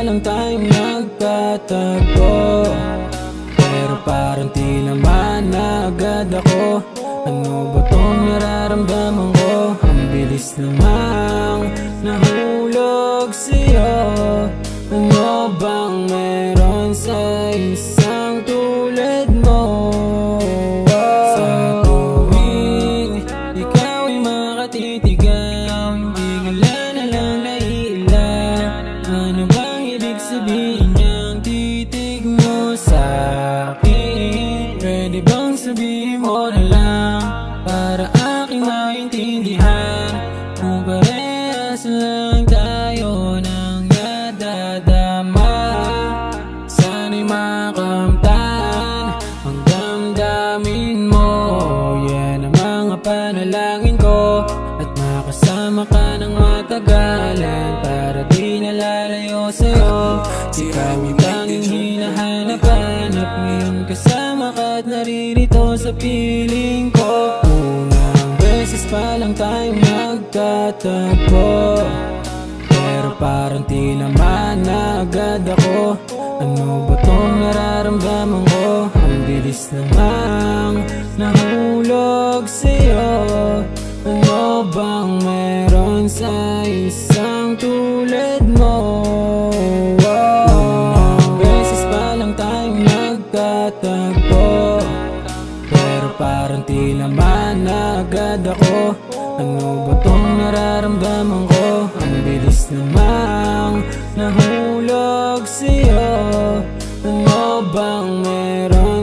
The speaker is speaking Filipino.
lang tayong nagtatagpo, pero parang di naman agad ako. Ano ba tong nararamdaman ko? Ang bilis namang nahulog sa'yo. Ano bang meron sa isang tulad mo? Sa tuwing ikaw ay makatitigan, bigla na lang naiila. Ano bang ibig sabihin niyang titig mo sa'kin? Pwede bang sabihin mo na lang para aking maintindihan kung parehas lang tayo ng nadadama? Sana'y makamtan ang damdamin mo. Yan ang mga panalangin ko, at makasama ka ng matagalan para di nalalayo sa'yo. Ikaw ang tanging hinahanap-hanap, ngayon kasama ka at naririto sa piling ko. Unang beses pa lang tayong nagtatagpo, pero parang di naman agad ako. Ano ba tong nararamdaman ko? Ang bilis namang nahulog sa'yo. Ano bang meron sa isang tulad mo? Unang beses pa lang tayong nagtatagpo, pero parang di naman agad ako. Ano ba tong nararamdaman ko? Ang bilis namang nahulog sa'yo. Ano bang meron